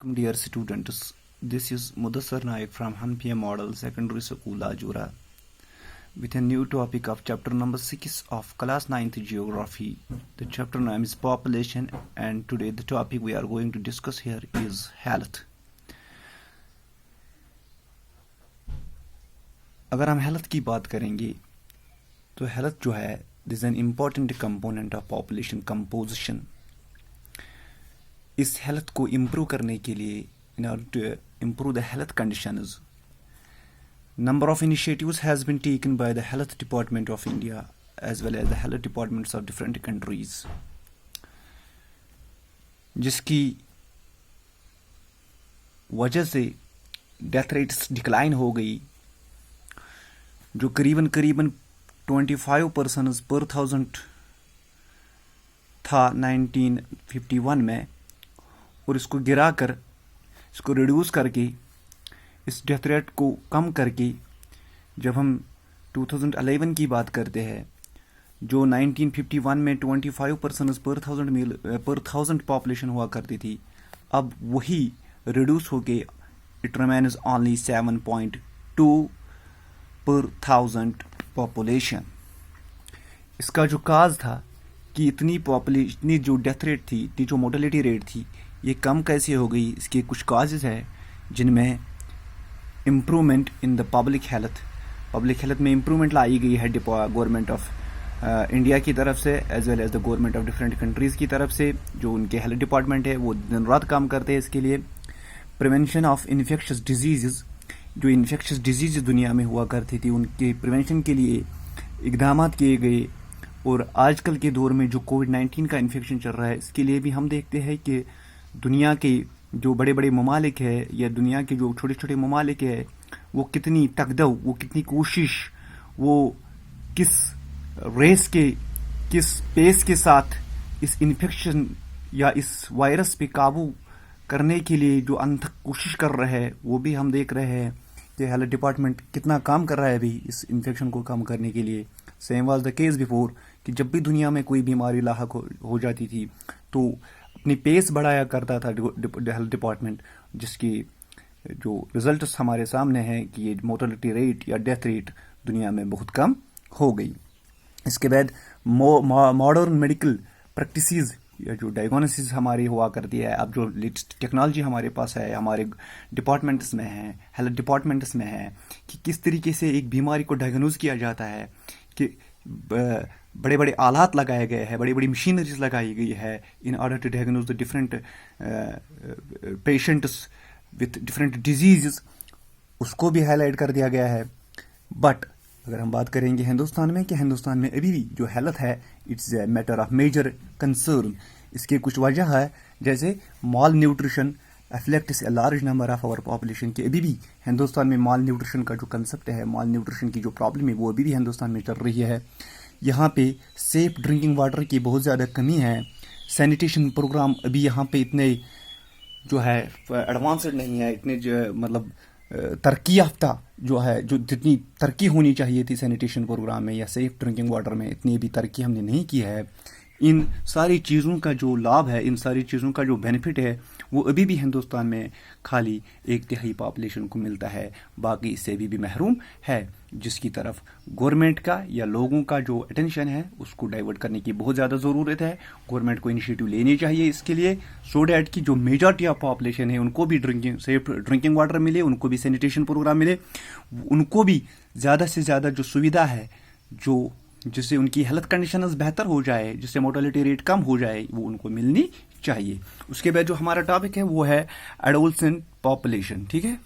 Dear students, this is Mudassar Naik from Hanpia Model Secondary School, Ajura, with a new topic of chapter number 6 of class 9th Geography. The chapter name is Population, and today the topic we are going to discuss here is health. अगर हम health की बात करेंगे तो health जो है this an important component of population composition. इस health को इम्प्रूव करने के लिए in order to improve the health conditions number of initiatives has been taken by the health department of India as well as the health departments of different countries, जिसकी वजह से death rates decline हो गई, जो करीबन 25 persons पर 1000 था 1951 में, और इसको गिरा कर इसको रिड्यूस करके इस डेथ रेट को कम करके जब हम 2011 की बात करते हैं, जो 1951 में 25 पर्सनस पर 1000 पॉपुलेशन हुआ करती थी, अब वही रिड्यूस होके इट रिमेन्स ओनली 7.2 पर 1000 पॉपुलेशन. इसका जो काज था कि इतनी जो डेथ रेट थी, इतनी जो मोर्टेलिटी रेट थी, ये कम कैसे हो गई, इसके कुछ काजेस हैं जिनमें improvement in the public health में इम्प्रूवमेंट लाई गई है गवर्नमेंट ऑफ इंडिया की तरफ से as well as the government of different countries की तरफ से. जो उनके हेल्थ डिपार्टमेंट है वो दिन रात काम करते हैं इसके लिए. प्रिवेंशन ऑफ इन्फेक्शस डिजीज़, जो इन्फेक्शस डिजीज़ दुनिया में हुआ करती थी, उनके प्रिवेंशन के लिए इकदाम किए गए. और आजकल के दौर में जो कोविड-19 का इन्फेक्शन चल रहा है, इसके लिए भी हम देखते हैं कि दुनिया के जो बड़े बड़े ममालिक है या दुनिया के जो छोटे छोटे ममालिक है, वो कितनी तकदव, वो कितनी कोशिश, वो किस रेस के किस पेस के साथ इस इन्फेक्शन या इस वायरस पे काबू करने के लिए जो अनथक कोशिश कर रहे हैं, वो भी हम देख रहे हैं कि हेल्थ डिपार्टमेंट कितना काम कर रहा है अभी इस इन्फेक्शन को कम करने के लिए. Same was the case before, कि जब भी दुनिया में कोई बीमारी लाहक हो जाती थी तो अपनी पेस बढ़ाया करता था हेल्थ डिपार्टमेंट, जिसकी जो रिजल्ट्स हमारे सामने हैं कि ये मोर्टेलिटी रेट या डेथ रेट दुनिया में बहुत कम हो गई. इसके बाद मॉडर्न मेडिकल प्रैक्टिसेस या जो डायग्नोसिस हमारी हुआ करती है, अब जो लेटेस्ट टेक्नोलॉजी हमारे पास है, हमारे डिपार्टमेंट्स में है, हेल्थ डिपार्टमेंट्स में है, कि किस तरीके से एक बीमारी को डायग्नोज किया जाता है, कि बड़े बड़े आलात लगाए गए हैं, बड़ी बड़ी मशीनरीज लगाई गई है in order to diagnose the different patients with different diseases. उसको भी हाईलाइट कर दिया गया है. बट अगर हम बात करेंगे हिंदुस्तान में, कि हिंदुस्तान में अभी भी जो हेल्थ है it's a matter of major concern. इसके कुछ वजह है, जैसे malnutrition affects a large number of our population. के अभी भी हिंदुस्तान में माल न्यूट्रिशन का जो कंसेप्ट है, माल न्यूट्रिशन की जो प्रॉब्लम है, वो अभी भी हिंदुस्तान में चल रही है. यहाँ पे सेफ ड्रिंकिंग वाटर की बहुत ज़्यादा कमी है. सैनिटेशन प्रोग्राम अभी यहाँ पे इतने जो है एडवांस्ड नहीं है, इतने जो मतलब तरक्की याफ्ता जो है, जो जितनी तरक्की होनी चाहिए थी सैनिटेशन प्रोग्राम में या सेफ ड्रिंकिंग वाटर में, इतनी अभी तरक्की हमने नहीं की है. इन सारी चीज़ों का जो लाभ है, इन सारी चीज़ों का जो बेनिफिट है, वो अभी भी हिंदुस्तान में खाली 1/3 पॉपुलेशन को मिलता है, बाकी इससे भी महरूम है, जिसकी तरफ गवर्नमेंट का या लोगों का जो अटेंशन है उसको डाइवर्ट करने की बहुत ज़्यादा ज़रूरत है. गवर्नमेंट को इनिशिएटिव लेनी चाहिए इसके लिए, सो डैट की जो मेजॉरिटी ऑफ पॉपुलेशन है उनको भी सेफ ड्रिंकिंग वाटर मिले, उनको भी सैनिटेशन प्रोग्राम मिले, उनको भी ज़्यादा से ज़्यादा जो सुविधा है, जो जिससे उनकी हेल्थ कंडीशंस बेहतर हो जाए, जिससे मोर्टेलिटी रेट कम हो जाए, वो उनको मिलनी चाहिए. उसके बाद जो हमारा टॉपिक है वो है एडोलसेंट पॉपुलेशन. ठीक है.